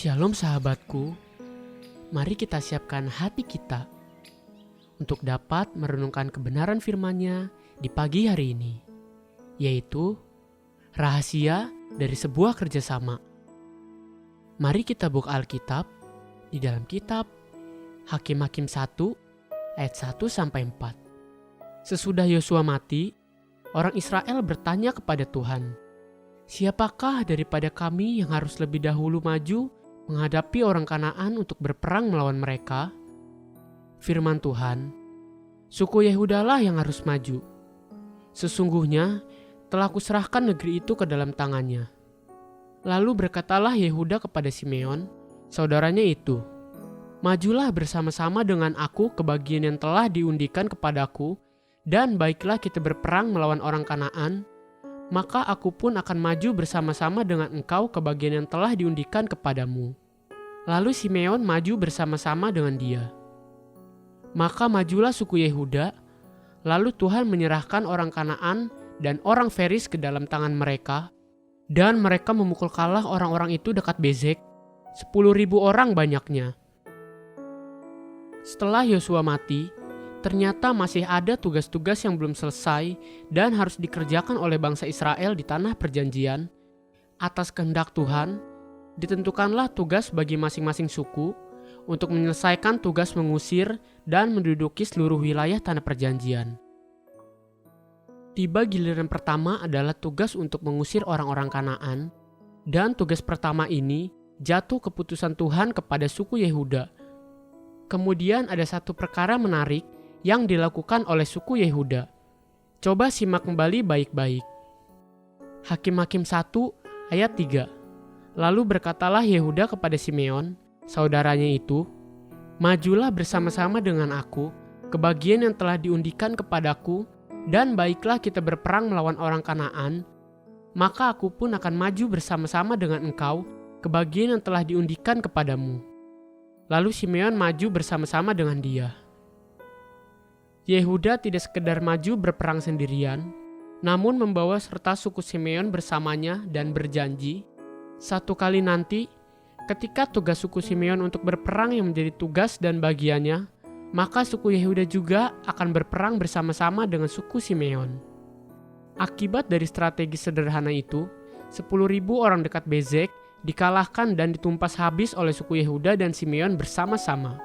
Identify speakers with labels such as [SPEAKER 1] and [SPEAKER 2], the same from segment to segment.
[SPEAKER 1] Shalom sahabatku, mari kita siapkan hati kita untuk dapat merenungkan kebenaran firman-Nya di pagi hari ini, yaitu rahasia dari sebuah kerjasama. Mari kita buka Alkitab di dalam kitab Hakim-Hakim 1 ayat 1-4. Sesudah Yosua mati, orang Israel bertanya kepada Tuhan, "Siapakah daripada kami yang harus lebih dahulu maju menghadapi orang Kanaan untuk berperang melawan mereka?" Firman Tuhan, "Suku Yehudalah yang harus maju. Sesungguhnya telah kuserahkan negeri itu ke dalam tangannya." Lalu berkatalah Yehuda kepada Simeon, saudaranya itu, "Majulah bersama-sama dengan aku ke bagian yang telah diundikan kepadaku, dan baiklah kita berperang melawan orang Kanaan, maka aku pun akan maju bersama-sama dengan engkau ke bagian yang telah diundikan kepadamu." Lalu Simeon maju bersama-sama dengan dia. Maka majulah suku Yehuda, lalu Tuhan menyerahkan orang Kanaan dan orang Feris ke dalam tangan mereka, dan mereka memukul kalah orang-orang itu dekat Bezek, 10.000 orang banyaknya. Setelah Yosua mati, ternyata masih ada tugas-tugas yang belum selesai dan harus dikerjakan oleh bangsa Israel di tanah perjanjian. Atas kehendak Tuhan, ditentukanlah tugas bagi masing-masing suku untuk menyelesaikan tugas mengusir dan menduduki seluruh wilayah tanah perjanjian. Tiba giliran pertama adalah tugas untuk mengusir orang-orang Kanaan, dan tugas pertama ini jatuh keputusan Tuhan kepada suku Yehuda. Kemudian ada satu perkara menarik yang dilakukan oleh suku Yehuda. Coba simak kembali baik-baik. Hakim-Hakim 1 ayat 3. Lalu berkatalah Yehuda kepada Simeon, saudaranya itu, "Majulah bersama-sama dengan aku ke bagian yang telah diundikan kepadaku, dan baiklah kita berperang melawan orang Kanaan, maka aku pun akan maju bersama-sama dengan engkau ke bagian yang telah diundikan kepadamu." Lalu Simeon maju bersama-sama dengan dia. Yehuda tidak sekedar maju berperang sendirian, namun membawa serta suku Simeon bersamanya dan berjanji, satu kali nanti, ketika tugas suku Simeon untuk berperang yang menjadi tugas dan bagiannya, maka suku Yehuda juga akan berperang bersama-sama dengan suku Simeon. Akibat dari strategi sederhana itu, 10.000 orang dekat Bezek dikalahkan dan ditumpas habis oleh suku Yehuda dan Simeon bersama-sama.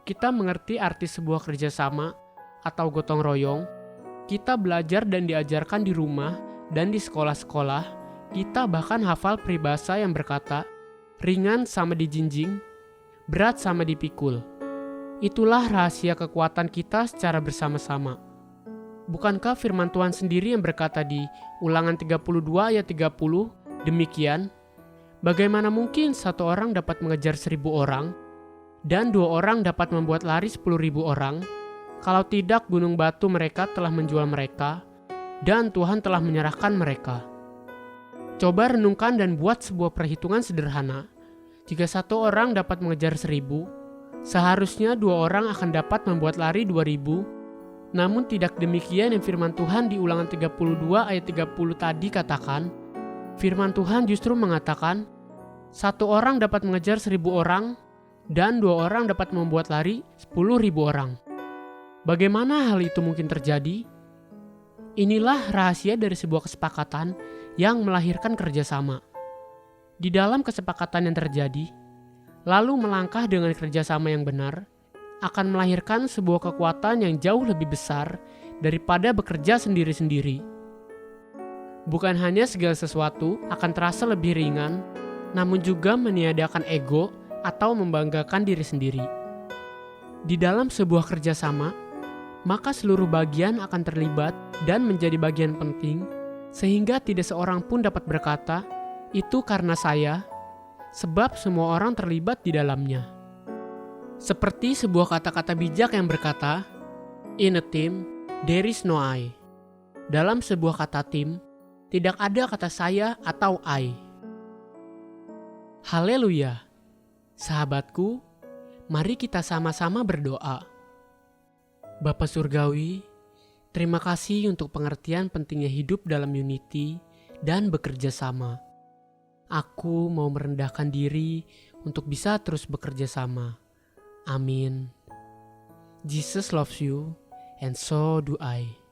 [SPEAKER 1] Kita mengerti arti sebuah kerjasama atau gotong royong. Kita belajar dan diajarkan di rumah dan di sekolah-sekolah. Kita bahkan hafal peribahasa yang berkata, "Ringan sama dijinjing, berat sama dipikul." Itulah rahasia kekuatan kita secara bersama-sama. Bukankah firman Tuhan sendiri yang berkata di Ulangan 32 ayat 30, demikian, "Bagaimana mungkin satu orang dapat mengejar 1.000 orang, dan 2 orang dapat membuat lari 10.000 orang, kalau tidak gunung batu mereka telah menjual mereka, dan Tuhan telah menyerahkan mereka." Coba renungkan dan buat sebuah perhitungan sederhana. Jika satu orang dapat mengejar 1.000, seharusnya 2 orang akan dapat membuat lari 2.000. Namun tidak demikian yang firman Tuhan di Ulangan 32 ayat 30 tadi katakan. Firman Tuhan justru mengatakan, satu orang dapat mengejar 1.000 orang, dan 2 orang dapat membuat lari 10.000 orang. Bagaimana hal itu mungkin terjadi? Inilah rahasia dari sebuah kesepakatan yang melahirkan kerjasama. Di dalam kesepakatan yang terjadi, lalu melangkah dengan kerjasama yang benar, akan melahirkan sebuah kekuatan yang jauh lebih besar daripada bekerja sendiri-sendiri. Bukan hanya segala sesuatu akan terasa lebih ringan, namun juga meniadakan ego atau membanggakan diri sendiri. Di dalam sebuah kerjasama, maka seluruh bagian akan terlibat dan menjadi bagian penting, sehingga tidak seorang pun dapat berkata, "Itu karena saya," sebab semua orang terlibat di dalamnya. Seperti sebuah kata-kata bijak yang berkata, "In a team, there is no I." Dalam sebuah kata tim, tidak ada kata saya atau I. Haleluya! Sahabatku, mari kita sama-sama berdoa. Bapa Surgawi, terima kasih untuk pengertian pentingnya hidup dalam unity dan bekerja sama. Aku mau merendahkan diri untuk bisa terus bekerja sama. Amin. Jesus loves you, and so do I.